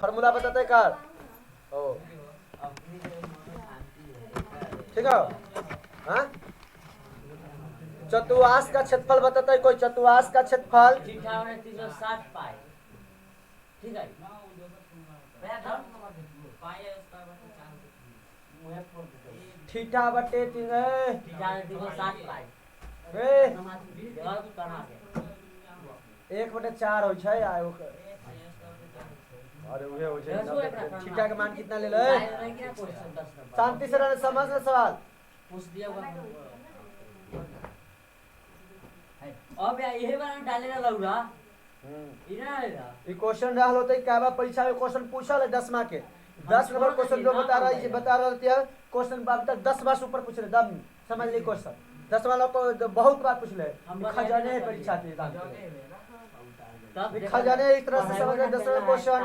Formula बताते कर ओ ठीक है। हाँ चतुर्मास का क्षेत्रफल बताते कोई चतुर्मास का क्षेत्रफल ठीक है थीटा बटे एक बटे 4 हो छै अरे उहे हो छै थीटा के मान कितना ले ले शांति से रहना समझ ना सवाल पूछ दिया अब यही बार डालेगा लौरा क्वेश्चन रहल होते क्या परीक्षा में क्वेश्चन पूछल है 10 मार्क के 10 नंबर क्वेश्चन जो बता रही है क्वेश्चन तक 10 बार से ऊपर पूछ रहे दम समझ ली क्वेश्चन 10 वाला तो बहुत बार पूछ ले खजाने परीक्षा के खजाने इस तरह से समझ 10 क्वेश्चन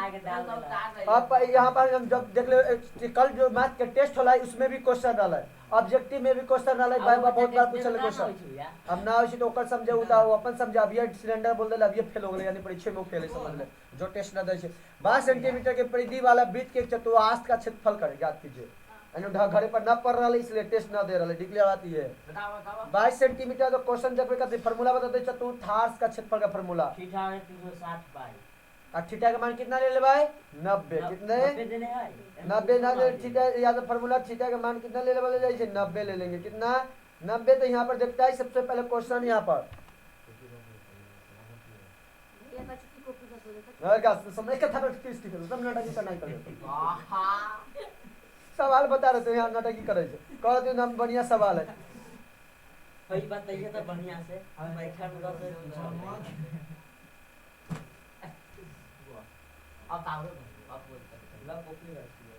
अब यहाँ पर हम जब देख ले कल जो मैथ के टेस्ट होला उसमें भी क्वेश्चन डाला है ऑब्जेक्टिव में भी क्वेश्चन डाला है बहुत बार पूछल क्वेश्चन अब ना होई तो ओकर समझे उता अपन समझ अब ये सिलेंडर बोल दे अब ये फेल हो गेले यानी परीक्षा में फेल है समझ ले जो टेस्ट ना दे छै 22 सेंटीमीटर के परिधि वाला वृत्त के चतुर्मास का क्षेत्रफल करे याद कीजिए यानी घरे पर ना पढ़ रहा इसलिए टेस्ट ना दे रहा डिक्लेयर आती है 22 सेंटीमीटर तो क्वेश्चन जब का फार्मूला बताते चतुर्थांश का क्षेत्रफल का फार्मूला थीटा का मान कितना ले ले भाई 90 कितने 90 ना थीटा या तो फार्मूला थीटा का मान कितना ले ले वाले जाए 90 ले लेंगे कितना 90 तो यहाँ पर देखता है सबसे पहले क्वेश्चन यहाँ पर सवाल बता रहे थे यहाँ नाटक करे कह दो नाम बढ़िया सवाल है वही बताइए तो बढ़िया से हम बैठा अब ताऊ आप लब कॉपी रहती है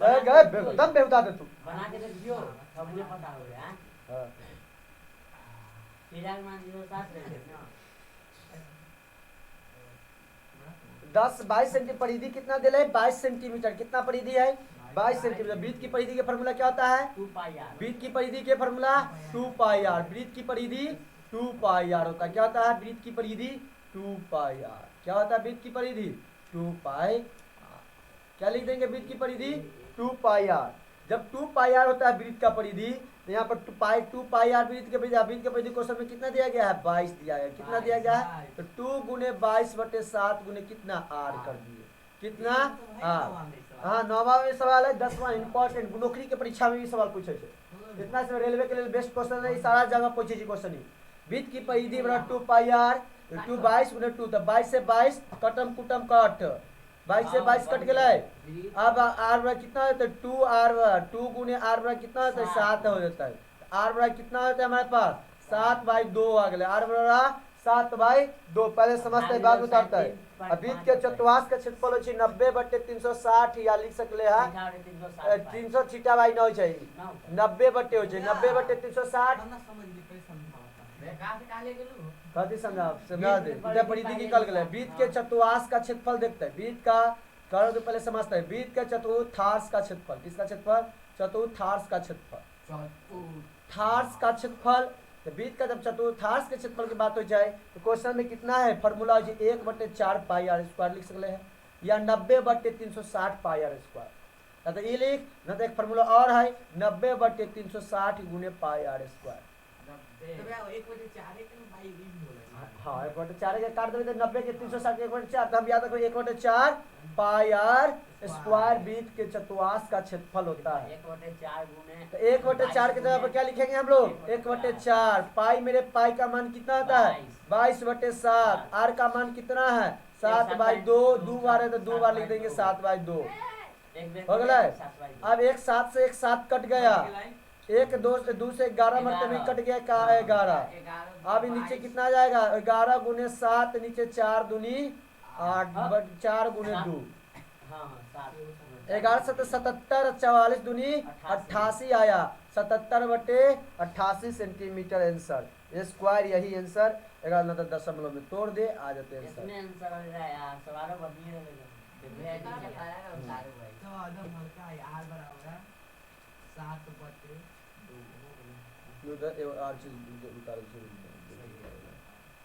दम बेहुदा दे तू बना के दियो अब मुझे पता हो गया हां फिर मान 07 ले लेना 22 सेंटीमीटर परिधि कितना दे ले 22 सेंटीमीटर कितना परिधि है 22 सेंटीमीटर वृत्त की परिधि के फार्मूला क्या होता है 2 पाई r वृत्त की परिधि के फार्मूला 2 पाई r वृत्त की परिधि 2 पाई r होता है क्या होता है वृत्त की परिधि 2 पाई r क्या होता है वृत्त की परिधि 2 पाई r क्या लिख देंगे वृत्त की परिधि 2 पाई r जब 2 पाई r होता है वृत्त का परिधि तो यहाँ पर 2 पाई r वृत्त के परिधि क्वेश्चन में कितना दिया गया है 22 दिया गया कितना दिया गया है तो 2 गुने 22/7 गुने कितना r कर दिए कितना हाँ 9वां में सवाल है 10वां इंपॉर्टेंट नौकरी के परीक्षा में भी सवाल पूछे कितना से रेलवे के लिए बेस्ट क्वेश्चन है सारा जगह पूछे क्वेश्चन ही वृत्त की परिधि बराबर 2 पाई r 2 22 गुने 2 तो 22 से 22 कटम कुटम कट 22 से 22 कट गया अब r बराबर कितना होता है 2r 2 गुने r बराबर कितना होता है 7 हो जाता है r बराबर कितना होता है हमारे पास 7/2 आ गया r बराबर 7/2 पहले समझते हैं बाद उतारता है अब वृत्त के चतुर्मास का क्षेत्रफल होची 90/360 या लिख सकले है 300 थीटा बाई 9 चाहिए 90 बटे हो जाए 90/360 कथी समझा दे इधर परिधि निकल गया वृत्त के चतुर्मास का क्षेत्रफल देखते हैं वृत्त का करो तो पहले समझते हैं वृत्त के चतुर्थांश का क्षेत्रफल किसका क्षेत्रफल चतुर्थांश का क्षेत्रफल थार्स का क्षेत्रफल तो वृत्त का जब चतुर्थांश के क्षेत्रफल की बात हो जाए तो क्वेश्चन में कितना है फार्मूला हो 1/4 पाई r स्क्वायर लिख सकते हैं या 90/360 पाई r स्क्वायर तो ये लिख ना तो एक फार्मूला और है 90/360 गुने पाई r स्क्वायर हाँ 1/4 के काट देवे तो 90 के 360 के 1/4 तो हम याद रखो 1/4 पाई r स्क्वायर वृत्त के चतुर्मास का क्षेत्रफल होता है 1/4 गुने तो 1/4 के जगह पर क्या लिखेंगे हम लोग 1/4 पाई मेरे पाई का मान कितना होता है 22/7 r का मान कितना है 7/2 2 बार है तो 2 बार लिख देंगे 7/2 हो गया अब एक 7 से एक 7 कट गया एक 2 से 2 से 11 मरतबे कट गया का 11 अब नीचे कितना आ जाएगा 11 गुने 7 नीचे 4 दूनी 8 4 गुने 2 11 7 77 44 दूनी 88 आया 77/88 सेंटीमीटर आंसर स्क्वायर यही आंसर 11 दशमलव में तोड़ दे आ जाते हैं आंसर मैं नीचे आया ना उतारू भाई तो एकदम हल्का है हाल बड़ा होगा 7 बटे 2 हो गया नो द आर चीज उतार से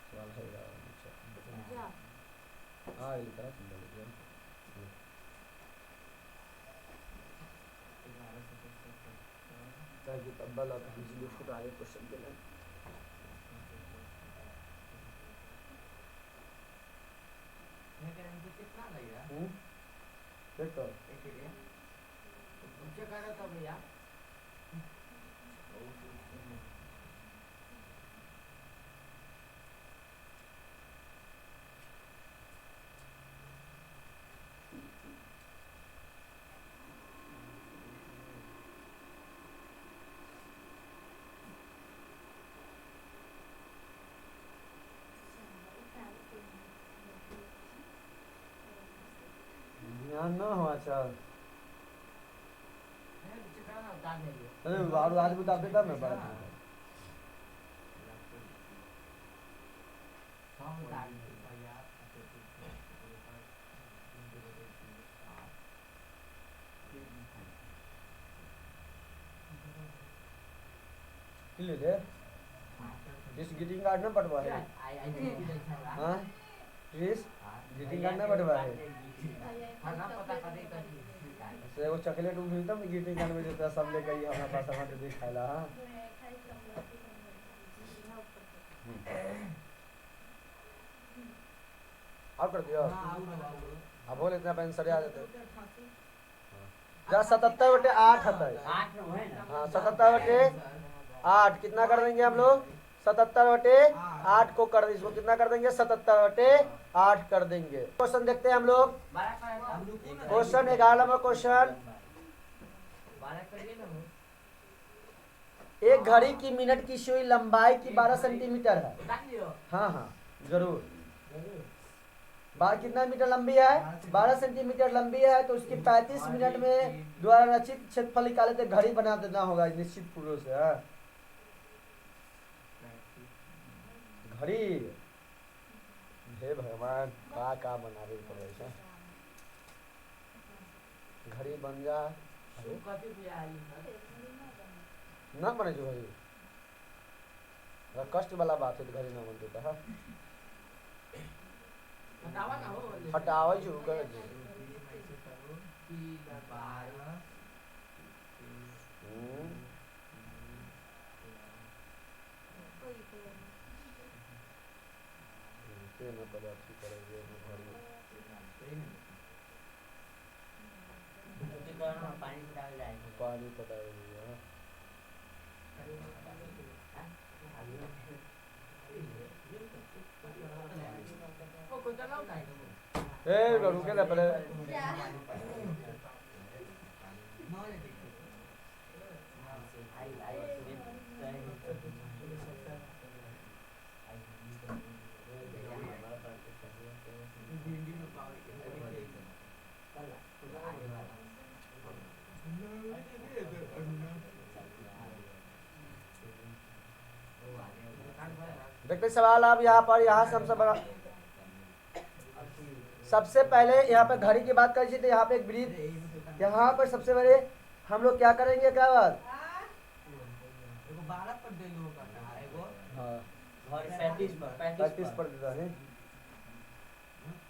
सवाल है अच्छा हां ये तरह सुंदर है 11 से 70 ताकि तब्बल आप बिजली फुट आगे क्वेश्चन के लिए मैं कह रहा हूं कितना लगेगा देखो एक एरिया नीचे करो तो भैया ध्यान ना हो अच्छा मैं नीचे करो ना उतार देंगे अरे बार आज बता देता मैं बात हम उतार देंगे ले ले इस ग्रीटिंग कार्ड ना बटवा है आई देखा हां इस ग्रीटिंग कार्ड ना बटवा है खाना पता करे कर से वो चॉकलेट उठ मिलता मैं ग्रीटिंग कार्ड में देता सब ले गई हमारे पास हमारे दे खाइला हां आप कर दियो अब बोले इतना पेंसिल आ जाते जा 77 बटे 8 आता है 8 है ना हाँ 77 बटे 8 कितना कर देंगे हम लोग 77 बटे 8 को कर देंगे इसको कितना कर देंगे 77 बटे 8 कर देंगे क्वेश्चन देखते हैं हम लोग बड़ा करेगा क्वेश्चन 11 नंबर क्वेश्चन बड़ा करिए ना एक घड़ी की मिनट की सुई लंबाई की 12 सेंटीमीटर है उतार लियो हाँ हाँ जरूर बार कितना मीटर लंबी है 12 सेंटीमीटर लंबी है तो उसकी 35 मिनट में द्वारा रचित क्षेत्रफल निकाले तो घड़ी बना देना होगा निश्चित पूर्व से हाँ। घड़ी हे भगवान का बनावे पड़े छै घड़ी बन जा वो कथि पे आई ना बने जो घड़ी कष्ट वाला बात है घड़ी ना बनते तो हाँ हटावा ना हो हटावे जो कर दे के न पदार्थ करेंगे घड़ी पानी डाल जाएगा पानी पटाएंगे वो कोई चलाओ ना ए रुके ना पहले देखते सवाल आप यहाँ पर यहाँ सबसे पहले यहाँ पे घड़ी की बात करी थी तो यहाँ पे एक ब्रीथ यहाँ पर सबसे पहले हम लोग क्या करेंगे क्या बात हाँ 35 पर देता है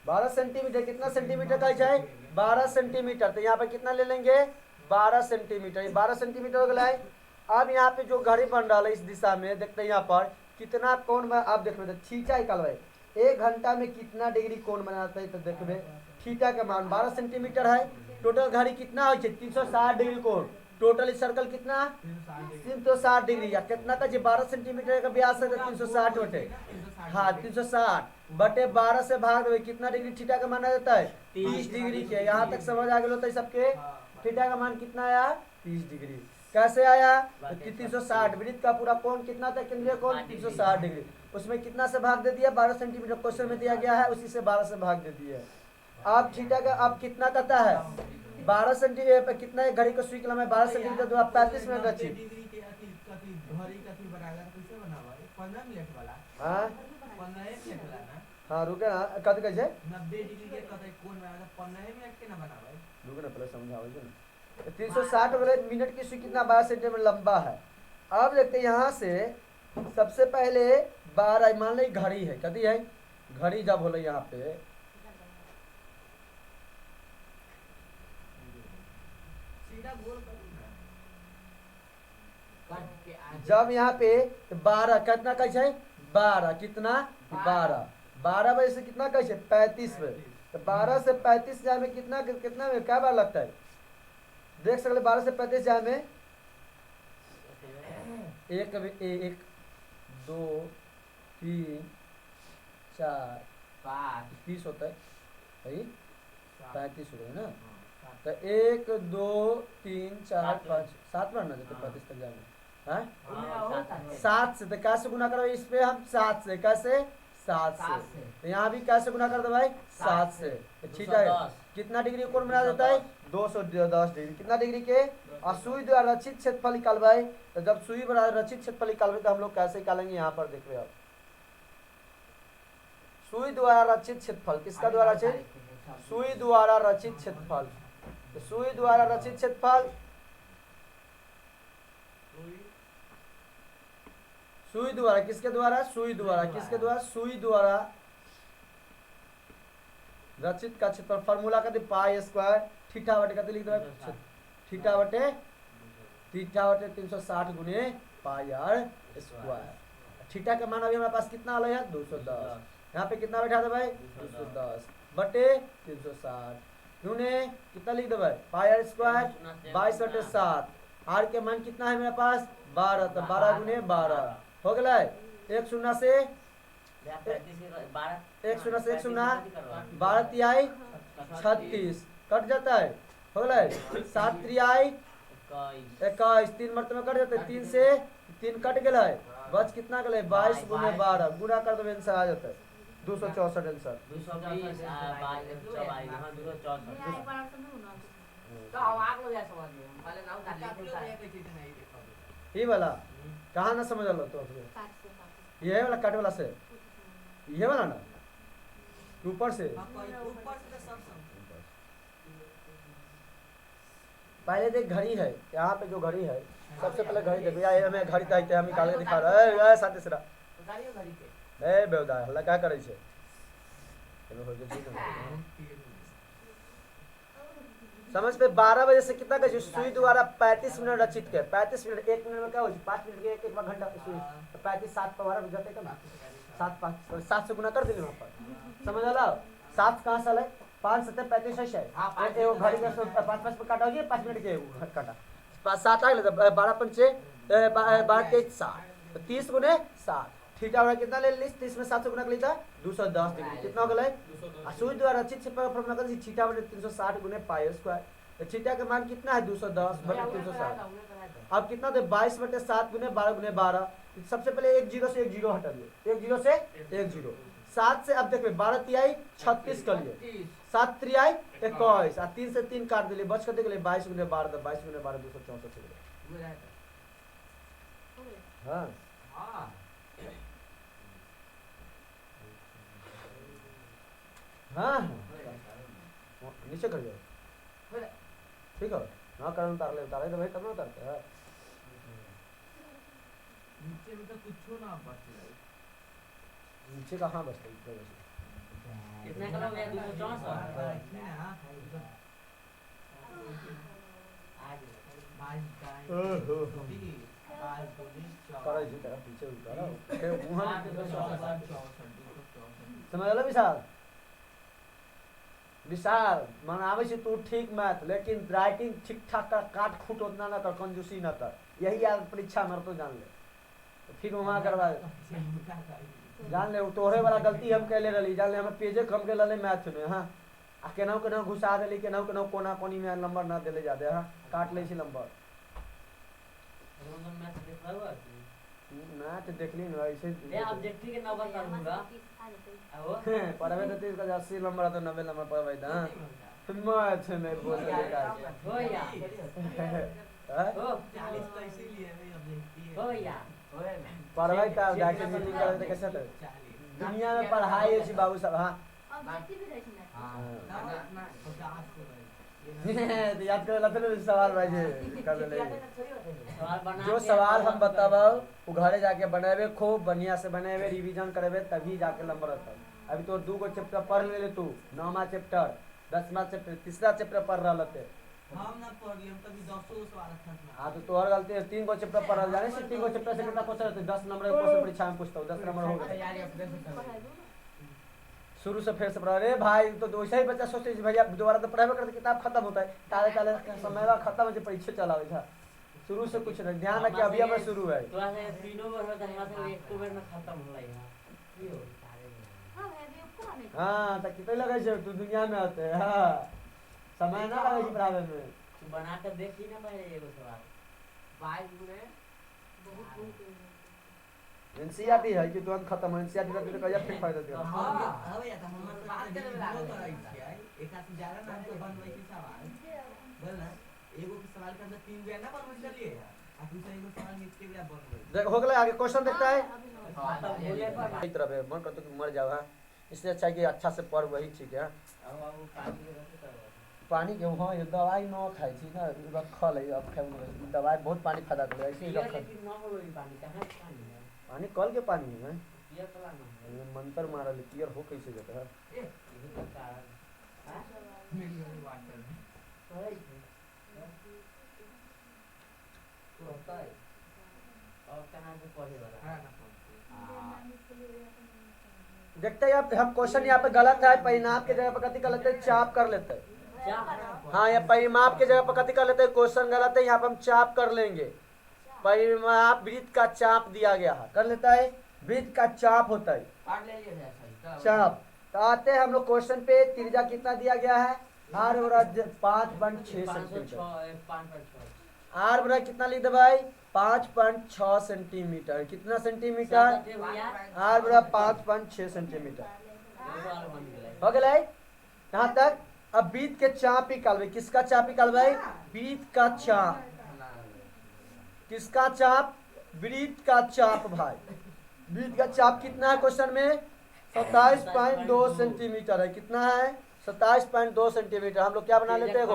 12 सेंटीमीटर कितना सेंटीमीटर का चाहिए 12 सेंटीमीटर तो यहाँ पे कितना ले लेंगे 12 सेंटीमीटर 12 सेंटीमीटर हो गया है। अब यहाँ पे जो घड़ी बन रहा है इस दिशा में देखते हैं यहाँ पर कितना कोण में आप देख थीटा निकालबे 1 घंटा में कितना डिग्री कोण बनाता है तो देखबे थीटा का मान 12 सेंटीमीटर है टोटल घड़ी कितना हो 360 डिग्री कोण टोटल सर्कल कितना 360 डिग्री या कितना का 12 सेंटीमीटर का व्यास है 360 बटे हाँ 360 बटे 12 से भाग देवे कितना डिग्री थीटा का माना जाता है 30 डिग्री के यहाँ तक समझ आ गया सबके थीटा का मान कितना आया 30 डिग्री कैसे आया तो 360 वृत्त का पूरा कोण कितना था केंद्रीय कोण 360 डिग्री उसमें कितना से भाग दे दिया 12 सेंटीमीटर क्वेश्चन में दिया गया है उसी से 12 से भाग दे दिया अब थीटा का अब कितना कहता है 12 सेंटीमीटर कितना घड़ी का सुई की लंबाई 12 सेंटीमीटर तो 35 मिनट रची हाँ रुके ना कद कैसे 90 डिग्री के कतई कोण में आएगा 15 मिनट के ना बनावे रुके ना पहले समझाओ ना 360 वाले मिनट की सुई कितना 12 सेंटीमीटर लंबा है। अब देखते हैं यहाँ से सबसे पहले 12 मान ली घड़ी है कदी है घड़ी जब बोले यहाँ पे सीधा गोल कर ना कट के आगे जब यहाँ पे 12 कितना कैसे 12 कितना 12 बजे से कितना कैसे 35 में तो 12 से 35 जाए में कितना कितना में क्या बार लगता है देख सकते 12 से 35 जाए में एक 2 3 4 5 30 होता है सही 35 हो गए ना हाँ, तो 1 2 3 4 5 7 बार ना देते 35 तक जाए हाँ हाँ, 7 से तो कैसे गुना करो इस पे हम 7 से कैसे 7 से तो यहाँ भी कैसे गुना कर दो भाई 7 से तो ठीक है 210 कितना डिग्री कोण बना देता है 210 डिग्री कितना डिग्री के और सुई द्वारा रचित क्षेत्रफल निकालवाए तो जब सुई द्वारा रचित क्षेत्रफल निकालवे तो हम लोग कैसे निकालेंगे यहाँ पर देख रहे हो सुई द्वारा रचित क्षेत्रफल किसका द्वारा रचित सुई द्वारा रचित क्षेत्रफल तो सुई द्वारा रचित क्षेत्रफल सुई द्वारा किसके द्वारा सुई द्वारा किसके द्वारा सुई द्वारा रचित का क्षेत्रफल फार्मूला का पाई स्क्वायर थीटा बटे कितने लिख दो थीटा बटे 360 गुने पाई आर स्क्वायर थीटा का मान अभी हमारे पास कितना आ रहा है 210 यहाँ पे कितना बैठा था भाई 210 बटे 360 गुने कितना लिख दो भाई पाई आर स्क्वायर 22 बटे 7 आर के मान कितना है मेरे पास 12 तो 12 गुने 12 हो गया एक शून्य से एक शून्य से एक शून्य 12 तिहाई 36 कट जाता है हो गया 7 तिहाई 21 3 मरतबे कट जाता है 3 से 3 कट गया बच कितना गया 22 गुने 12 गुना कर दो आंसर आ जाता है 264 आंसर 220 तो आवाज हो गया समझ में पहले नाउ डाल ये वाला कहाँ ना समझ लो तो ये वाला कट वाला से ये वाला ना ऊपर से ऊपर से सब पहले देख घड़ी है यहाँ पे जो घड़ी है सबसे पहले घड़ी देखो यार हमें घड़ी चाहिए हम निकाल के दिखा रहे हैं ए साथे सरा गाड़ी घड़ी के ए बेवदा हल्ला क्या करे छे चलो हो गया समझ पे 12 बजे से कितना का सुई द्वारा 35 मिनट रचित के 35 मिनट 1 मिनट में क्या हो 5 मिनट के एक घंटा सुई तो 35 7 पर 12 बज जाते का 7 5 7 से गुना कर देंगे वहां पर समझ आला 7 कहां से आए 5 7 35 है एगो घड़ी का 5 5 पे काटा हो गया 5 मिनट के काटा 7 आ गए 12 पंचे 12 के 60 तो 30 गुने 7 थीटा वाला कितना ले ली 30 में 7 से गुना कर लीजिए 210 डिग्री कितना हो गया सुई द्वारा रचित से फॉर्मूला कर थीटा बटे 360 गुने पाई स्क्वायर तो थीटा का मान कितना है 210 बटे 360 अब कितना दे 22 बटे 7 गुने 12 गुने 12 सबसे पहले एक जीरो से एक जीरो हटा दिए एक जीरो से एक जीरो 7 से अब देखिए 12 तिहाई 36 कर लिए 7 तिहाई 21 और 3 से 3 काट दिए बच कर देख 22 गुने 12 22 गुने 12 264 हो गया हां हां हाँ नीचे कर जाओ ठीक है ना करन उतारे तो भाई करना उतारते हैं नीचे में तो कुछ ना बच रहा नीचे कहाँ बचता है इतना वैसे कितने करो मैं 264 करे जी तेरा पीछे उतारा के वहां समझ लो विशाल विशाल मन आवे से तू ठीक मैथ लेकिन राइटिंग ठीक ठाक का काट खूट उतना ना कर कंजूसी ना कर यही यार परीक्षा में तो जान ले तो फिर वहां करवा जान ले तोहरे वाला गलती हम कैले रही जान ले हम पेजे कम के लले मैथ में हां आ केनाउ केनाउ घुसा देली केनाउ केनाउ कोना कोनी में नंबर ना देले जादे हां काट ले छी नंबर मैथ देख ली ना ऐसे ले आप देखती के नंबर कर दूंगा आओ परवे तो 30 का 80 नंबर तो 90 नंबर पर भाई दा मैथ में बोल देगा हो यार हो 40 तो इसीलिए मैं अब देखती है हो यार हो परवे का जाके मीटिंग करे तो कैसे तो दुनिया में पढ़ाई अछि बाबू सब। हाँ अब बेटी भी रही ना हाँ तो याद करे लते सवाल भाई जे कर ले। सवाल बना जो के सवाल हम और- बताबो वो घरे जाके बनावे, खूब बढ़िया से बनावे, रिवीजन करबे, तभी जाके नंबर आता। अभी तो 2 गो चैप्टर पढ़ ले तू, 9वां चैप्टर, 10वां चैप्टर, तीसरा चैप्टर पढ़ रहा लते। हम ना पढ़ लिए, हम तभी 10 सवाल था ना। हाँ तो तोहर गलती है, 3 गो चैप्टर पढ़ रहा जाने से 3 गो चैप्टर से कितना क्वेश्चन रहते, 10 नंबर के क्वेश्चन परीक्षा में पूछता हूँ, 10 नंबर हो गए। तैयारी अपने से कर पढ़ाई दो ना शुरू से फिर से पढ़ा। अरे भाई तो वैसे ही बच्चा सोचते है भैया दोबारा तो पढ़ाई करते किताब खत्म होता है, ताले ताले समय में खत्म हो जाए, परीक्षा चला था। शुरू से कुछ नहीं, ध्यान रखिए अभी अब शुरू है। तो ऐसे तीनों बार में हमरा से एक तो बार में खत्म होला यहाँ की हो हां है भी को नहीं हाँ तो कितने लगे छे तू दुनिया में आते। हाँ समय ना लगे पढ़ावे में। तू बना कर देखी ना पहले एगो सवाल 22 गुणे बहुत बहुत एनसीईआरटी है कि तुरंत खत्म हो, एनसीईआरटी का तो कहिया फिर फायदा देगा। हां हवे या त हमर बात करे वाला करै छियै एक आदमी ज्यादा नाम से बनबै के सवाल बोल ना एगो के सवाल के अंदर 3 बिया ना बनबै चलिए आ दूसरा एगो सवाल में के बिया बनबै देख हो गया, आगे क्वेश्चन देखता है। हाँ तो बोले पर एक तरफ है, मन करता है कि मर जाओ। हाँ इसलिए अच्छा है कि अच्छा से पढ़, वही ठीक है। अब वो पानी रहते तो पानी के हाँ ये दवाई न खाई छी ना, रखल है अब खाए दवाई बहुत पानी फायदा करे, ऐसे ही ये रखल। लेकिन ना हो पानी कहां से पानी है पानी कल के पानी है। ये तो ना ये मंत्र मारल क्लियर हो कैसे जाता है। ये तो कारण हां मेरी वाली वाटर में तो है तो होता है और कहां से पढ़े वाला हां ना देखते हैं आप, हम क्वेश्चन यहाँ पे गलत है, परिणाम के जगह पर कथी कर लेते हैं, चाप कर लेते हैं। क्या हाँ या परिमाप के जगह पर कथी कर लेते हैं, क्वेश्चन गलत है, यहाँ पर हम चाप कर लेंगे। परिमाप वृत्त का चाप दिया गया है, कर लेता है, वृत्त का चाप होता है पढ़ ले लिए सही चाप। तो आते हैं हम लोग क्वेश्चन पे, त्रिज्या कितना दिया गया है, आर बरा 5.6 सेंटीमीटर। 5.6 आर बरा कितना लिख दे भाई, 5.6 सेंटीमीटर। कितना सेंटीमीटर, आर बरा 5.6 सेंटीमीटर। हो गए यहाँ तक। अब वृत्त के चाप निकालबे, किसका चाप निकालबे, वृत्त का चाप। किसका चाप, वृत्त का चाप भाई। वृत्त का चाप कितना है क्वेश्चन में, 27.2 सेंटीमीटर है। कितना है, 27.2 सेंटीमीटर। हम लोग क्या बना लेते हैं,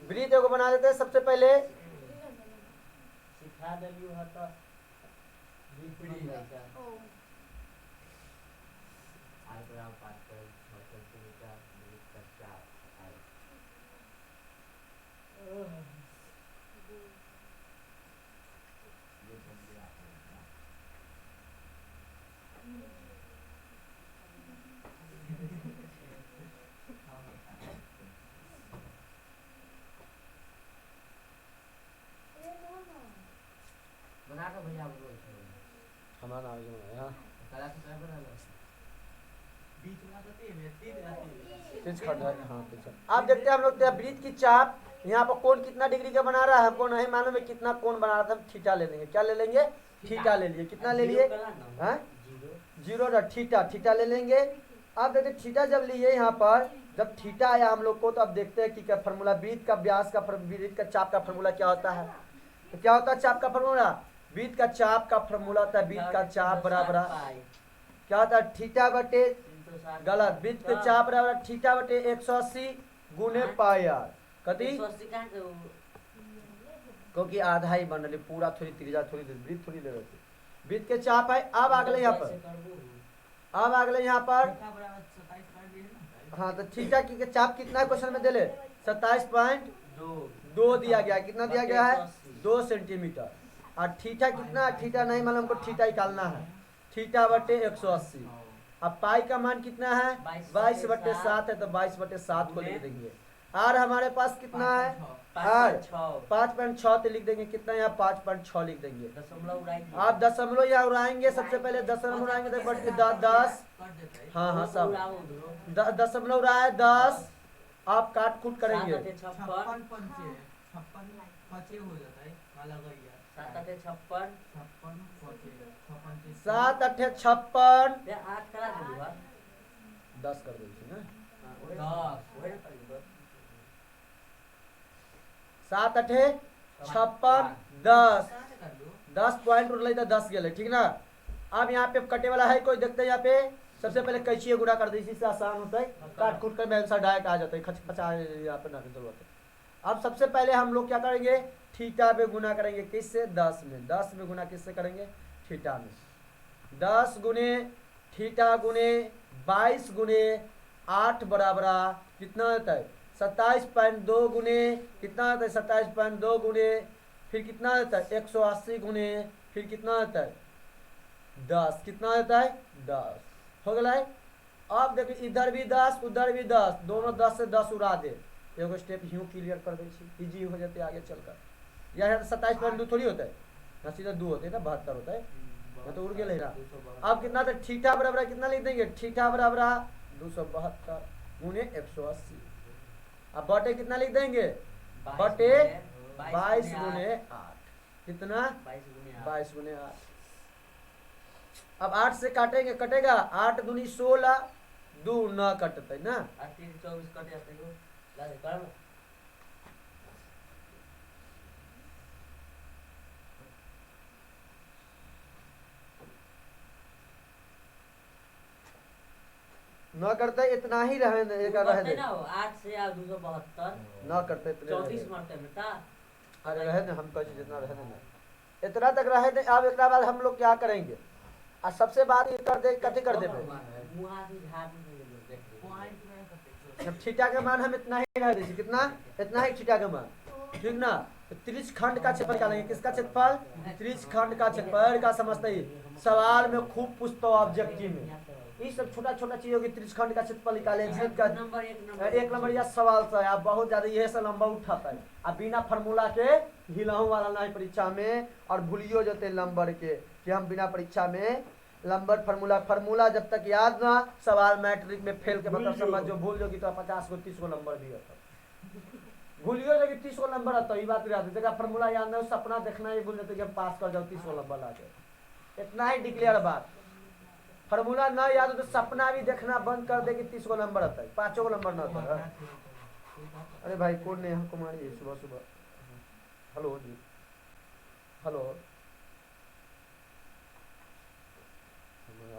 वृत्त एगो बना लेते हैं। सबसे पहले सिखा देलियो है तो बना के भैया बोल हमारा नाम है। हाँ कला से कर बना लो बीच में तो तीन रहती तीस खंड है। हाँ तीस। आप देखते हैं हम लोग वृत्त की चाप, यहाँ पर कोण कितना डिग्री का बना रहा है हमको नहीं मालूम है, कितना कोण बना रहा था। थीटा ले लेंगे, क्या ले लेंगे, थीटा ले लिए। कितना ले लिए, हाँ 0 थीटा, थीटा ले लेंगे। अब देखते थीटा जब लिए यहाँ पर, जब थीटा आया हम लोग को, तो अब देखते हैं कि क्या फॉर्मूला, वृत्त का व्यास का, वृत्त का चाप का फॉर्मूला क्या होता है। तो क्या होता है चाप का फॉर्मूला, वृत्त का चाप का फॉर्मूला होता है, वृत्त का चाप बराबर क्या होता है, थीटा बटे, गलत, वृत्त के चाप बराबर थीटा बटे 180 गुने पाई आर। कथी, क्योंकि आधा ही बन रही, पूरा थोड़ी त्रिज्या थोड़ी वृत्त थोड़ी ले रही। वृत्त के चाप है। अब अगले यहाँ पर, अब अगले यहाँ पर, हाँ तो थीटा की चाप कितना है क्वेश्चन में दे ले, 27.2 दिया गया है। कितना दिया गया है, 2 सेंटीमीटर। और थीटा कितना है, थीटा नहीं मालूम, हमको थीटा निकालना है, थीटा बटे 180। अब पाई का मान कितना है, 22/7 है, तो 22/7 को लिख देंगे। आर हमारे पास कितना है, आर 5.6 तो लिख देंगे। कितना यहाँ 5.6 लिख देंगे। आप दशमलव यहाँ उड़ाएंगे, सबसे पहले दशमलव उड़ाएंगे तो बढ़ के 10, हाँ हाँ सब दशमलव उड़ाए 10, आप काट कूट करेंगे। 56 हो जाता है काला गैया 7 8 56 7 8 56 ये 8 करा दूंगा 10 कर दीजिए ना, 7 8 56 10 10 पॉइंट उड़ले तो 10 गेले, ठीक ना। अब यहाँ पे कटे वाला है कोई, देखते हैं यहाँ पे सबसे पहले कैचिए गुणा कर दे, इसी से आसान होता है, काट कूट कर में आंसर डायरेक्ट आ जाता है, खच खचा यहाँ पे ना की जरूरत है। अब सबसे पहले हम लोग क्या करेंगे, थीटा में गुना करेंगे, किससे 10 में, 10 में गुना किससे करेंगे, थीटा में। 10 गुने थीटा गुने 22 गुने 8 बराबर कितना होता है 27.2 गुने कितना होता है 27.2 गुने फिर कितना होता है 180 गुने फिर कितना होता है 10, कितना होता है 10 हो गया है। अब देखिए इधर भी 10 उधर भी 10, दोनों 10 से 10 उड़ा दे, एगो स्टेप यूँ क्लियर कर दे, इजी हो जाते आगे चलकर। यह 27.2 थोड़ी होता है ना, सीधा 2 होते हैं ना, 72 होता है मैं तो उड़ गया ना। अब कितना था थीटा बराबर कितना लिख देंगे, थीटा बराबर 272 गुने 180। अब बटे कितना लिख देंगे, बटे 22 गुने 8, कितना 22 गुने 8। अब 8 से काटेंगे, कटेगा 8 दूनी 16, 2 न कटते ना, 24 कट जाते हो लागे कर न करते इतना ही रहे दे, एक रहे दे ना हो 8 से आ 272 न करते इतने 34 मरते बेटा। अरे रहे दे, हम कहे जितना रहे देना इतना तक रहे दे। अब एक बाद हम लोग क्या करेंगे, और सबसे बाद ये कर दे, कथी कर देबे, मुंह से झाड़ नहीं देख रहे पॉइंट में करते जब थीटा के मान हम इतना ही रह देंगे, कितना इतना ही थीटा के मान, ठीक ना। तो त्रिज्य खंड का क्षेत्रफल निकालेंगे, किसका क्षेत्रफल, त्रिज्य खंड का क्षेत्रफल का समझते ही सवाल में खूब पूछता ऑब्जेक्टिव में, ये सब छोटा छोटा चीजों की त्रिज्य खंड का क्षेत्रफल निकाले का नंबर एक नंबर या सवाल से आप बहुत ज्यादा यह सब नंबर उठाता है। अब बिना फार्मूला के हिलाऊ वाला नहीं परीक्षा में, और भूलियो जाते नंबर के कि हम बिना परीक्षा में नंबर फार्मूला जब तक याद ना, सवाल मैट्रिक में फेल के मतलब समझ जो भूल जोगी तो 50 को 30 को नंबर भी होता, भूलियो जो 30 को नंबर आता ये बात याद है, फार्मूला याद नहीं, सपना देखना ही भूल जाते कि हम पास कर जाओ 30 को नंबर ला के, इतना ही डिक्लेयर बात। फार्मूला ना याद हो तो सपना भी देखना बंद कर दे कि 30 को नंबर आता है, 5 को नंबर ना आता है। अरे भाई कौन ने हमको मारी है सुबह सुबह, हेलो जी हेलो,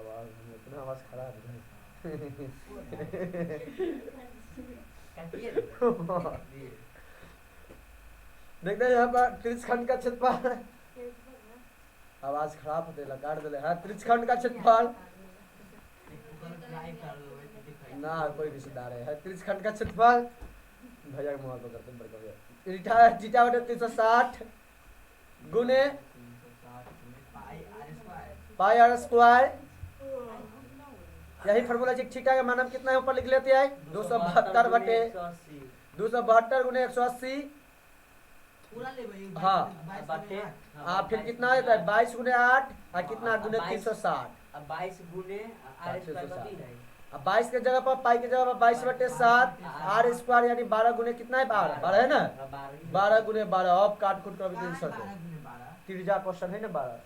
आवाज इतना आवाज खराब है देखते यहाँ पर त्रिज्य खंड का क्षेत्रफल, आवाज खराब होते लगा दे है, त्रिज्य खंड का क्षेत्रफल ना कोई रिश्तेदार है, त्रिज्य खंड का क्षेत्रफल भैया के मोबाइल पर करते हैं, जीटा बटे 360 गुने पाई आर स्क्वायर, यही फार्मूला थीटा का मान हम कितना है ऊपर लिख लेते हैं 272 बटे 272 गुने 180, पूरा ले भाई हाँ बटे फिर कितना होता है 22 गुने 8 और कितना गुने 360, अब 22 गुने आर स्क्वायर का दिन है, अब 22 के जगह पर पाई के जगह पर 22 बटे 7 आर स्क्वायर यानी 12 गुने कितना है 12 है ना, 12 गुने 12। अब काट कुट कर आंसर दो, त्रिज्या क्वेश्चन है ना 12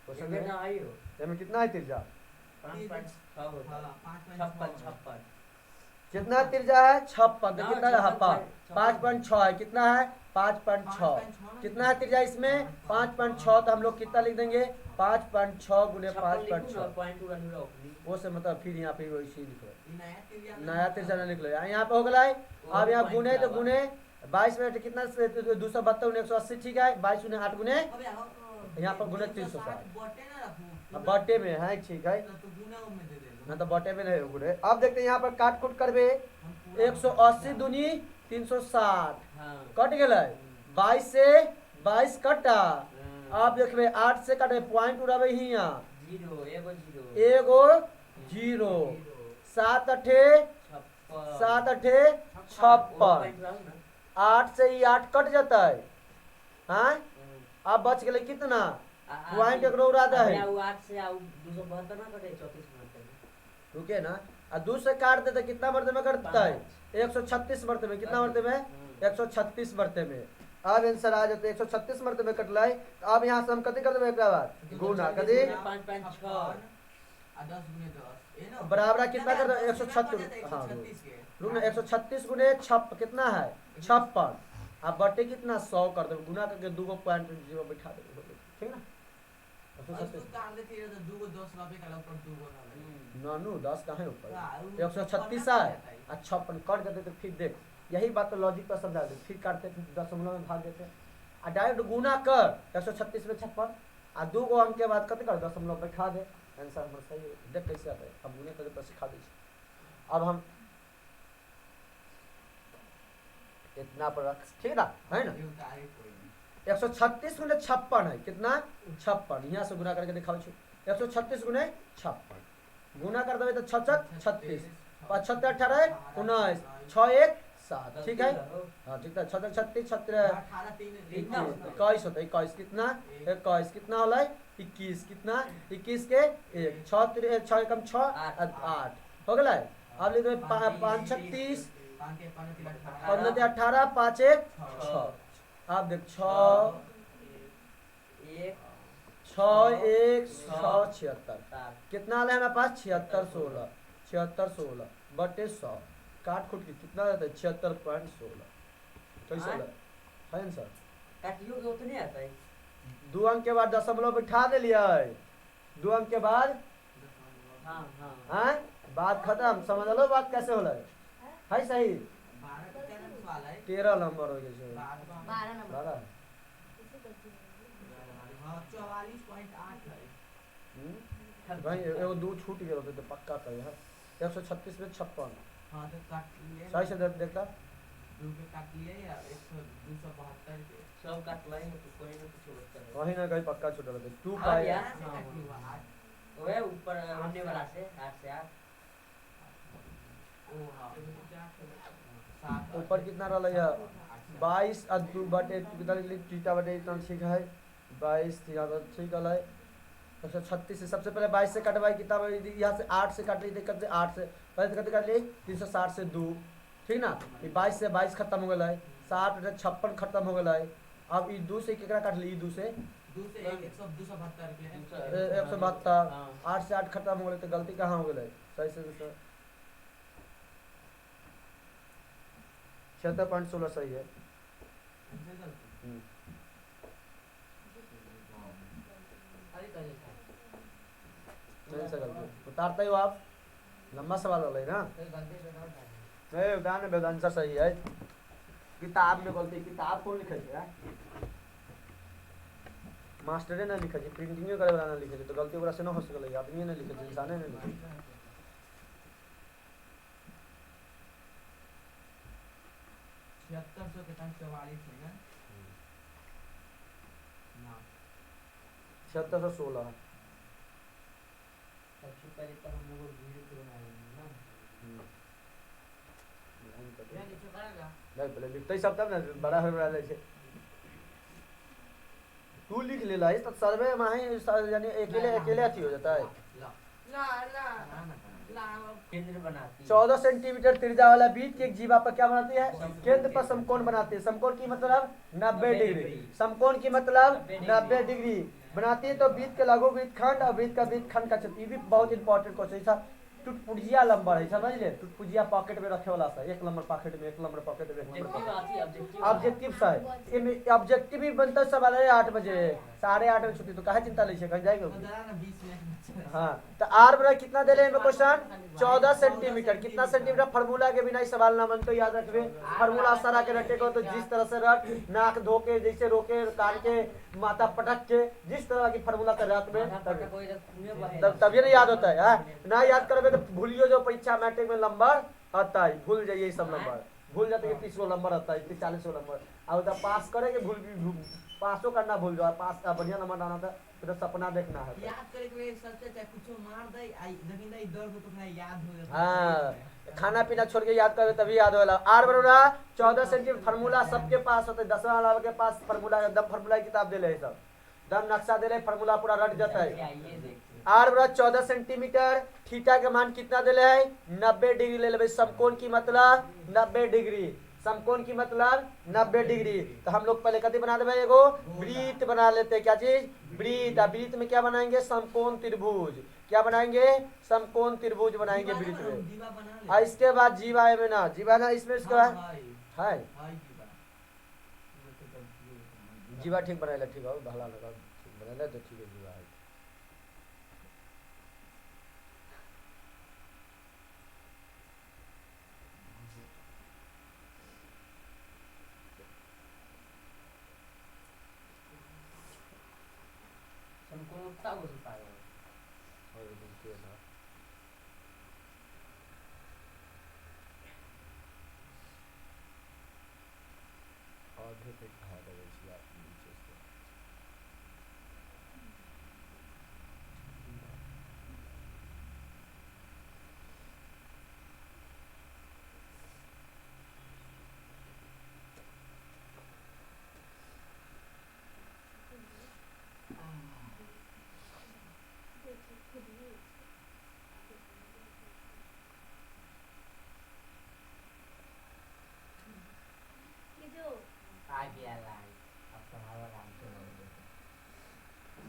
क्वेश्चन है ना आई हो इसमें कितना है त्रिज्या, 5.6 होता है 56 कितना त्रिज्या है 56, तो कितना है 5.6 है, कितना है 5.6, कितना है त्रिज्या इसमें 5.6, तो हम लोग कितना लिख देंगे 5.6 गुने 5.6, वो से मतलब फिर यहाँ पे वैसे ही लिख लो, नया त्रिज्या ना लिख लो, यहाँ पे हो गया है। अब यहाँ गुने तो गुने 22 में कितना 272 गुने 180, ठीक है 22 गुने 8 गुने यहाँ पर गुने 360, अब बटे में है ठीक है ना, तो बटे में नहीं गुने। अब देखते हैं यहाँ पर काट कुट करबे 180 दूनी 360 कट गए, 22 से 22 कटा, अब देखबे 8 से कटे पॉइंट उड़ाबे ही यहाँ एगो 0, 7 अठे 56, 8 से ही 8 कट जाता है, हाँ अब बच गए कितना पॉइंट एक उड़ाता है, रुके ना, और 2 से काट दे तो कितना मरते में कटता है 136 मरते में, कितना मरते में 136 मरते में। अब आंसर आ जाते 136 मरते में कटला है। अब यहाँ से हम कथी कर देबे, एक बार गुना कथी बराबर कितना कर दो 136, हाँ रुक ना 136 गुने 6 कितना है 56, अब बटे कितना 100 कर दो, गुना करके 2 पॉइंट 0 बिठा दो, ठीक ना। 136 काट देती है तो 2 को 10 रुपए का ऊपर 2 को ना लगे। नानू 10 कहाँ है ऊपर हाँ, वो 136 ऊपर है ना जाता है। 56 कट देते तो फिर देख यही बात तो लॉजिक पर समझा दे फिर काटते दशमलव में भाग देते आ डायरेक्ट गुना कर 136 में 56 आ 2 गो अंक के बाद कते कर दशमलव बैठा दे आंसर हमर सही है देख कैसे आता है हम गुने करे पर सिखा दै छी अब हम इतना पर रख ठीक ना है ना ये उतारे कोई नहीं। 136 गुने 56 है कितना 56 यहाँ से गुना करके दिखाओ छी 136 गुने 56 गुना कर देबै तो 66 36 75 18 19 6 1 7 ठीक है हाँ ठीक है 66 36 36 18 3 कितना होता है? 21 होता है 21 कितना 21 कितना होला 21 कितना 21 के 1 6 6 कम 6 8 हो गेलै अब लिख देबै 5 36 5 के 5 3 15 18 5 1 6 अब देख 6 एक 6 1 6 76 सात कितना आला है हमारे पास 76 16 बटे 100 काट खुट के कितना रहता है 76.16 कैसे होला है ना सर काटियो के उतने आता है 2 अंक के बाद दशमलव बिठा देलिए 2 अंक के बाद हाँ हाँ हैं बात खत्म समझ लो बात कैसे होला है सही 12 का क्या सवाल है 13 नंबर हो गए 12 नंबर 12 हां 44.8 है भाई एगो 2 छूट गया होते तो पक्का कहे है 136 में 56 हां तो काट लिए सही से देखता 2 के काट लिए या 272 के सब काट लाए तो कोई ना कुछ बचता है कहीं ना कहीं पक्का छूट रहता 2 हाँ पाई यार। से काट लिया 8 ओए ऊपर होने वाला से 8 से 8 ओ हां 7 ऊपर कितना रहला है 22 और 2 बटे कितना लिख थीटा बटे इतना ठीक है 22 थीटा तो ठीक है 136 से सबसे पहले 22 से कटवाई कितना यहाँ से 8 से काट ली दिक्कत से 8 से पहले कितने काट ली 360 से 2 ठीक ना ये 22 से 22 खत्म हो गया 60 56 खत्म हो गया अब ये 2 से केकरा काट ली 2 से 2 से 272 के 172 हाँ 8 से 8 खत्म हो गया तो गलती कहाँ हो गया सही से दूसरा 76.16 सही है हम्म। अरे कहीं सही से गलती उतारते हो आप लंबा सवाल हो ना कोई गलती से ना उठाए नहीं उदाहरण में आंसर सही है किताब में गलती किताब कौन लिखे है मास्टरे ना लिखे छै प्रिंटिंग करे वाला ना लिखे छै तो गलती ओकरा से ना हो सकले आदमी ने लिखे छै इंसाने ने लिखे छै 7600 के तक 44 है ना ना 7616 सबसे पहले तो हम लोग वीडियो क्यों बनाएंगे ना ये नीचे करेगा नहीं पहले लिखते सब तब ना बड़ा हो रहा है तू लिख ले लाई तो सर्वे में ही यानी अकेले अकेले अथी हो जाता है ला ला ला ना ना ला केंद्र बनाती है 14 सेंटीमीटर त्रिज्या वाला बीज की एक जीवा पर क्या बनाती है केंद्र पर समकोण बनाती है समकोण की मतलब 90 डिग्री समकोण की मतलब 90 डिग्री बनाती है तो वृत्त के लघु वृत्तखंड और वृत्त का वृत्तखंड का क्षेत्र ये भी बहुत इंपॉर्टेंट क्वेश्चन है टुटपुजिया नंबर है समझ ले टुटपुजिया पॉकेट में रखे वाला सा एक नंबर पॉकेट में एक नंबर पॉकेट में एक नंबर ऑब्जेक्टिव पॉकेट आती है ऑब्जेक्टिव ऑब्जेक्टिव सा है इनमें ऑब्जेक्टिव भी बनता है सवाल है 8 बजे 8:30 में छुट्टी तो काहे चिंता ले छे कहीं जाएंगे तो जरा ना 20 मिनट हाँ तो आर बराबर कितना दे रहे हैं क्वेश्चन 14 सेंटीमीटर कितना सेंटीमीटर फार्मूला के बिना ही सवाल ना बनते याद रखबे फार्मूला सारा के रटे को तो जिस तरह से रट नाक धो के जैसे रोके कान के माथा पटक के जिस तरह की फार्मूला कर रट में पटा कोई रखने बहे तब तभी नहीं याद होता है हाँ? ना याद करोगे तो भूलियो जो परीक्षा मैट्रिक में नंबर आता है भूल जाइए सब नंबर भूल जाते हैं 30 नंबर आता है 40 नंबर अब तो पास करेंगे पासो करना भूल जाओ पास का बढ़िया नंबर आना था फिर सपना देखना है याद करे के सबसे चाहे कुछ मार दे आई लेकिन नहीं दर्द तो थोड़ा याद हो जाता हाँ खाना पीना छोड़ के याद करबे तभी याद होला आर बराबर 14 सेंटीमीटर फार्मूला सबके पास होते 10वां वाला के पास फार्मूला एकदम फार्मूला की किताब देले है सब दम नक्शा देले फार्मूला पूरा रट जाता है ये देखिए आर बराबर 14 सेंटीमीटर थीटा के मान कितना देले है 90 डिग्री ले लेबे समकोण की मतलब 90 डिग्री समकोण की मतलब 90 डिग्री तो हम लोग पहले कथी बना देबे एगो वृत्त बना लेते हैं क्या चीज वृत्त वृत्त में क्या बनाएंगे समकोण त्रिभुज क्या बनाएंगे समकोण त्रिभुज बनाएंगे वृत्त में दीवा बना ले और इसके बाद जीवा में ना जीवा ना इसमें इसके बाद हाय है हाय दीवा जीवा ठीक बनाइला ठीक हो भला लगा ठीक बनाइला तो ठीक है जीवा है के ना आधे पे घा देबै छी आप नीचे से ये जो आ गया लाइन अब तुम्हारा आराम से बोलोगे।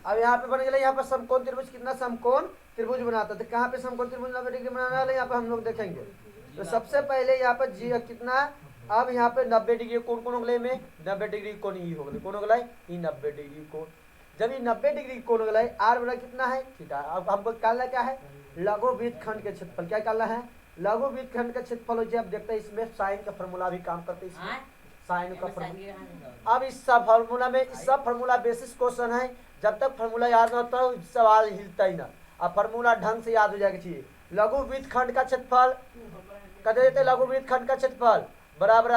अब यहाँ पे बन गया यहाँ पर समकोण त्रिभुज कितना समकोण त्रिभुज बनाता है तो कहाँ पे समकोण त्रिभुज 90 डिग्री बनाना है यहाँ पे हम लोग देखेंगे तो सबसे पहले यहाँ पर जी कितना अब यहाँ पे 90 डिग्री कोण कौन हो गए में 90 डिग्री कोण ई हो गए कौन हो गए ई 90 डिग्री कोण जब ये 90 डिग्री कोण हो गए आर बड़ा कितना है थीटा अब हमको निकालना क्या है लघु वृत्तखंड के क्षेत्रफल क्या निकालना है लघु वृत्तखंड का क्षेत्रफल हो अब देखते हैं इसमें साइन का फॉर्मूला भी काम करते हैं इसमें हाँ? साइन का मैं फॉर्मूला साइन के कहाँ से लाऊं? अब इस सब फार्मूला में इस सब फार्मूला बेसिस क्वेश्चन है जब तक फार्मूला याद ना होता है सवाल हिलता ही ना अब फार्मूला ढंग से याद हो जाएगा चाहिए लघु वृत्तखंड का क्षेत्रफल कहते देते लघु वृत्तखंड का क्षेत्रफल बराबर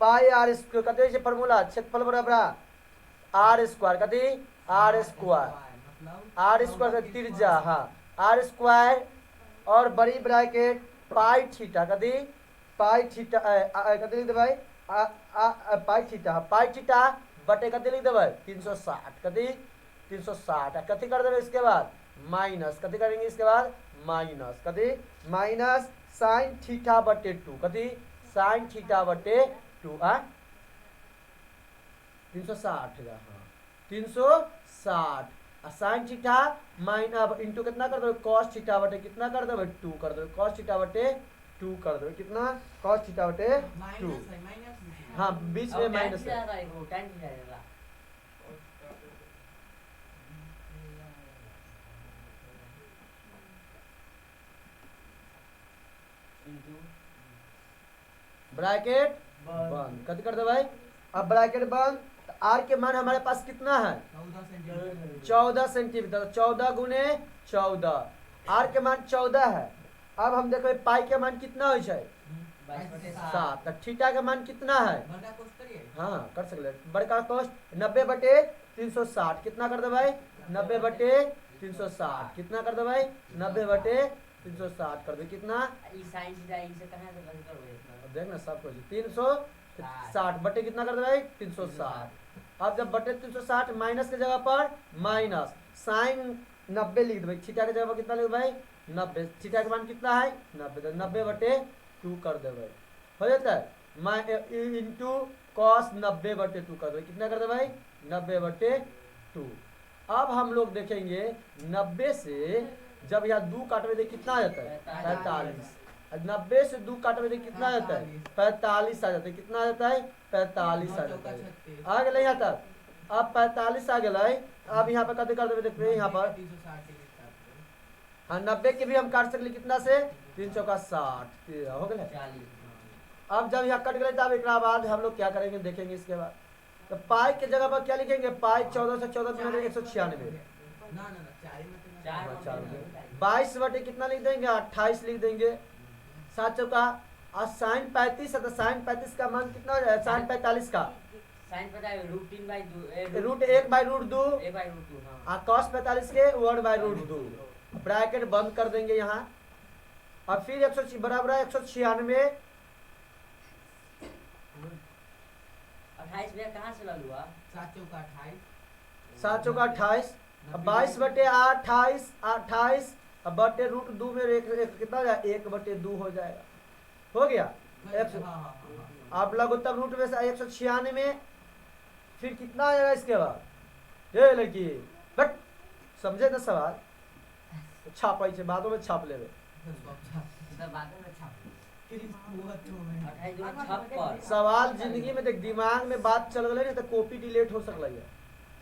पाई आर स्क्वायर कहते हैं फार्मूला क्षेत्रफल बराबर आर स्क्वायर कहते आर स्क्वायर मतलब आर स्क्वायर त्रिज्या हाँ आर स्क्वायर और बड़ी ब्रैकेट पाई थीटा कहते पाई थीटा कहते लिख दे भाई पाई थीटा बटे कते लिख देबै 360 कति 360 कति कर देबै इसके बाद माइनस कति करेंगे इसके बाद माइनस कति माइनस साइन थीटा बटे 2 कति साइन थीटा बटे 2 360 हाँ 360 साइन थीटा माइन अब इंटू कितना कर देबै cos थीटा बटे कितना कर देबै 2 कर देबै cos थीटा बटे 2 कर देबै कितना cos थीटा बटे 2 माइनस है माइनस हाँ बीच में अब माइनस है जाएगा एक वो टाइम जाएगा इनटू ब्रैकेट बंद कति कर दे भाई अब ब्रैकेट बंद तो आर के मान हमारे पास कितना है 14 सेंटीमीटर 14 गुने 14 आर के मान 14 है अब हम देखो पाई के मान कितना हो छै 7 तो थीटा के मान कितना है बड़ा कोर्स करिए हाँ कर सकले बड़का कोष्ट 90 बटे 360 कितना कर दे भाई 90 बटे 360 कितना कर दे भाई 90 बटे 360 कर दे कितना ई साइन थीटा इसे कहां से बंद करोगे इतना देख ना सब कुछ 360 बटे कितना कर दे भाई 360 अब जब बटे 360 माइनस के जगह पर माइनस साइन 90 लिख दे थीटा के जगह पर कितना लिख भाई 90 थीटा के मान कितना है 90 तो 90 बटे 2 कर देबै हो जाता है इंटू कॉस 90 बटे 2 कर देबै कितना कर दे भाई 90 बटे 2 अब हम लोग देखेंगे 90 से जब यहाँ 2 काटवे दे कितना आ जाता है 45 90 से 2 काटवे दे कितना आ जाता है 45 आ जाता है कितना आ जाता है 45 आ जाता है आ गए यहाँ तक अब 45 आ गए अब यहाँ पर कते कर देवे देखिए यहाँ पर 360 हाँ 90 के भी हम काट सकले कितना से 3 चौका 60 हो गए 40 अब जब यहाँ कट गए तब एक बाद हम लोग क्या करेंगे देखेंगे इसके बाद तो पाई के जगह पर क्या लिखेंगे पाई 14 से 14 गुना 196 ना 4 में तो चार चार में 22 बटे कितना लिख देंगे 28 लिख देंगे 7 चौका और साइन 35 है तो साइन 35 का मान कितना हो जाएगा साइन 45 का साइन पता है √3/2 रूट 1/√2 1/√2 हां और cos 45 के 1/√2 ब्रैकेट बंद कर देंगे यहाँ और फिर 100 बराबर 196 28 में कहां से ला लूआ 7 चौका 28 7 चौका 28 अब 22 बटे 28 अब बटे √2 में एक कितना हो जाएगा 1/2 हो जाएगा हो गया अब लघुत्तम रूट में से 196 फिर कितना आ जाएगा इसके बाद ये लड़की बट समझे ना सवाल छापाई से बादों में छाप लेवे सब बातें में छाप 28 दूना 56 सवाल जिंदगी में देख दिमाग में बात चल गई नहीं तो कॉपी डिलीट हो सकल है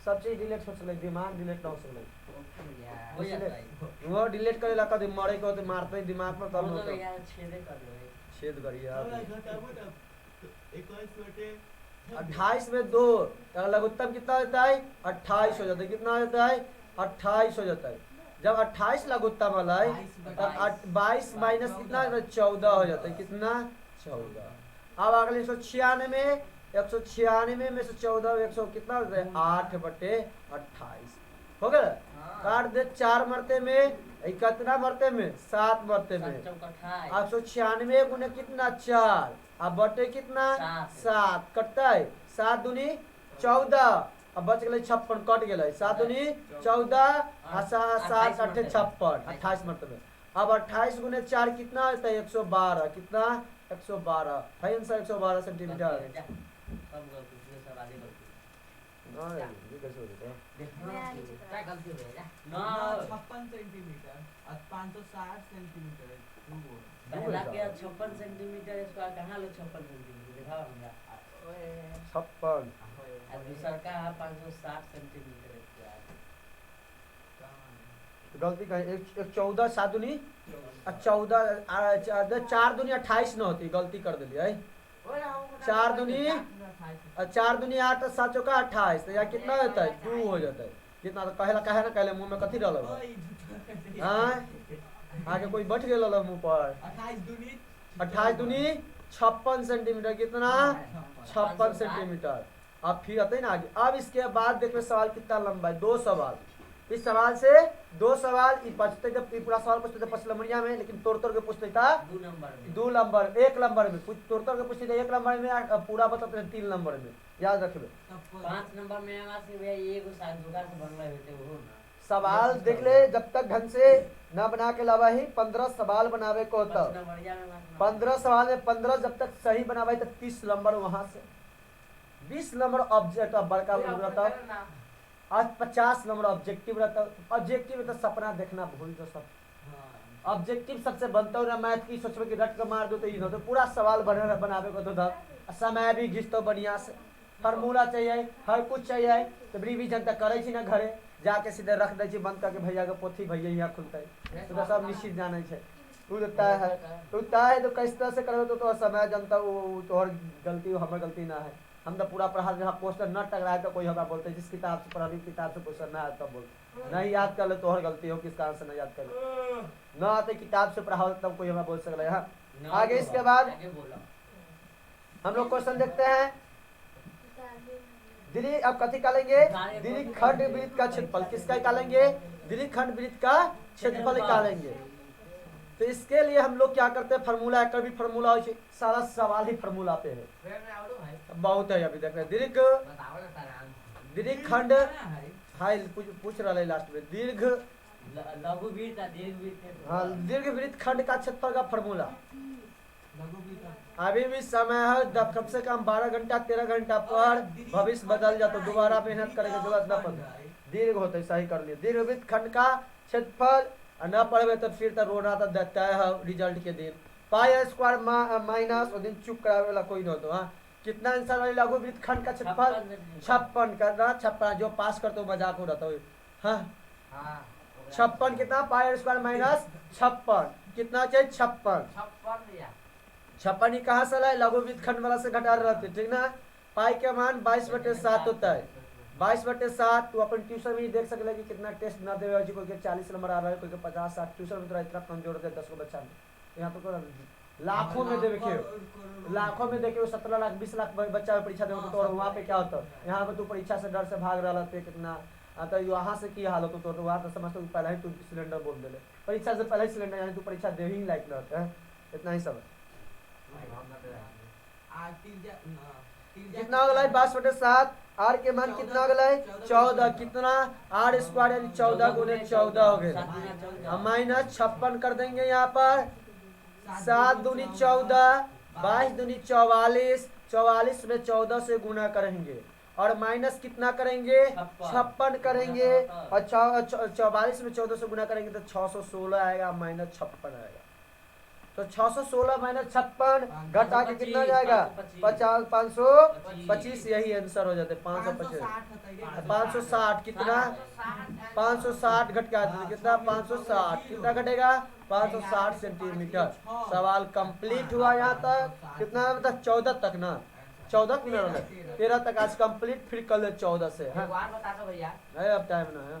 सब चीज डिलीट हो सकल दिमाग डिलीट ना हो सकल हो जाता है वो डिलीट करेला कभी मरे को तो मारते ही दिमाग में कम वो तो होता यार छेदे कर लो छेद करिए 21 बटे 28 में 2 तो लघुत्तम कितना होता है 28 हो जाता है कितना हो जाता है 28 हो जाता है जब 28 लघुत्तम अलय 22 तब 22 माइनस कितना 14 हो जाता है, कितना 14। अब अगले 196 में से 14 100 कितना होता है 8/28 हो गया। काट दे 4 मरते में, कितना मरते में 7 मरते में। अब 196 गुने कितना 4, अब बटे कितना 7 कटता है 7 दूनी 14, अब बच गए 56 कट गए 7 दूनी 14 आ 7 8 56 28 मरते में। अब 28 गुने 4 कितना होता है 112, कितना 112 है आंसर 112 सेंटीमीटर। नहीं ये कैसे हो जाता है? गलती हो गया ना 56 सेंटीमीटर और 560 सेंटीमीटर पहला के 56 सेंटीमीटर, इसका कहाँ लो 56 सेंटीमीटर दिखाओ हमरा। 56 और दूसरा का 560 सेंटीमीटर इसका। गलती कहीं एक 14 7 दूनी 14 4 दूनी 28 न होती, गलती कर दिली है। 4 दूनी 8 7 चौका 28 तो यहाँ कितना होता है 2 हो जाता है। कितना तो कहेला कहे ना कहले मुंह में कथी रहल हाँ आगे कोई बैठ गया मुंह पर। 28 दूनी 56 सेंटीमीटर, कितना 56 सेंटीमीटर। अब फिर आते हैं ना आगे। अब इसके बाद देखिए सवाल कितना लंबा है, 2 सवाल। इस सवाल से 2 सवाल पूछते जब पूरा सवाल पूछते थे 5 नंबरिया में, लेकिन तोड़ तोड़ के पूछते था 2 नंबर में, 2 नंबर 1 नंबर में, कुछ तोड़ तोड़ के पूछते थे 1 नंबर में, पूरा बताते थे 3 नंबर में। याद रखिए 5 नंबर में आवाज से भैया ये को साथ जुगाड़ से बनवा होते वो ना सवाल देख ले, जब तक ढंग से न बना के लावा ही 15 सवाल बनावे को होता। 15 सवाल में 15 जब तक सही बनावे तो 30 नंबर वहां से, 20 नंबर ऑब्जेक्ट बड़का रहता, आज 50 नंबर ऑब्जेक्टिव रहता। ऑब्जेक्टिव में तो सपना देखना भूल दो सब। ऑब्जेक्टिव सबसे बनता हो मैथ की सोचबे कि रट के मार दो तो ये तो पूरा सवाल बनावे को तो समय भी घिसतो बढ़िया से, फार्मूला चाहिए, हर कुछ चाहिए। तो रिवीजन तक करे छी ना घरे जाके सीधे रख दे छी बंद करके भैया के पोथी भैया यहाँ खुलता है तो सब निश्चित जाने छे। तू तय है तो किस तरह से करबे तो समय जनता वो तोहर गलती हमर गलती ना है। हम तो पूरा पढ़ा जहाँ पोस्टर न टकराए तो कोई हमें बोलते जिस किताब से पढ़ा किताब से पोस्टर ना आए तब बोल नहीं याद कर ले तोहर गलती हो, किस कारण से नहीं याद कर न आते किताब से पढ़ाओ तब कोई हमें बोल सकता है। हाँ आगे इसके बाद हम लोग क्वेश्चन देखते हैं। दिल्ली अब कथी निकालेंगे, दिल्ली खंड वृत्त का क्षेत्रफल किसका निकालेंगे, दिल्ली खंड वृत्त का क्षेत्रफल निकालेंगे। तो इसके लिए हम लोग क्या करते हैं, फार्मूला एक भी फार्मूला हो, सारा सवाल ही फार्मूला पे है, बहुत है। अभी देख रहे दीर्घ खंड हाई पूछ रहा है लास्ट में दीर्घ लघु वृत्त दीर्घ वृत्त। हाँ दीर्घ वृत्त खंड का क्षेत्रफल का फार्मूला। अभी भी समय है कम से कम 12 घंटा 13 घंटा पर भविष्य बदल जाता, दोबारा मेहनत करने की जरूरत न पड़े। दीर्घ होते सही कर लिए दीर्घ वृत्त खंड का क्षेत्रफल न पढ़े तो फिर तो रोना तो देता है रिजल्ट के दिन। पाई स्क्वायर माइनस और दिन चुप करावे वाला कोई न हो। हाँ कितना आंसर वाली लघु वृत्त खंड का क्षेत्रफल 56 करना 56 जो पास करते हो मजाक हो रहा था। हाँ 56 कितना पाई स्क्वायर माइनस 56 कितना चाहिए 56 56 ही कहाँ से लाए लघु वृत्त खंड वाला से घटा रहते ठीक ना। पाई का मान 22/7 होता है 22/7। तो अपन ट्यूशन में ही देख सकते कि कितना टेस्ट ना दे कोई के 40 नंबर आ रहा है कोई के 50-60। ट्यूशन में तो इतना कमजोर होता है 10 को बच्चा में, यहाँ तो लाखों में देखिए लाखों में देखिए 17 लाख 20 लाख बच्चा परीक्षा दे तो वहाँ पे क्या होता है। यहाँ पे तू परीक्षा से डर से भाग रहा है कितना तो यहाँ से की हाल होता तो वहाँ तो समझते पहले ही तू सिलेंडर बोल दे परीक्षा से पहले ही सिलेंडर यानी तू परीक्षा दे ही लायक न होता है। इतना ही सब कितना हो गया 22/7। आर के मान कितना हो गया 14 कितना आर स्क्वायर यानी 14 गुने 14 हो गया माइनस 56 कर देंगे यहाँ पर 7 दूनी 14 22 दूनी 44 44 में 14 से गुना करेंगे और माइनस कितना करेंगे 56 करेंगे और 44 में 14 से गुना करेंगे तो 616 आएगा माइनस 56 आएगा। तो 616 माइनस 56 घटा के कितना जाएगा 50 525 यही आंसर हो जाते 525 560 कितना 560 घट के कितना 560 कितना घटेगा 560 सेंटीमीटर। सवाल कंप्लीट हुआ यहाँ तक कितना मतलब 14 तक ना 14 मिनट 13 तक आज कंप्लीट फिर कल 14 से। हाँ बता दो भैया अब टाइम ना है।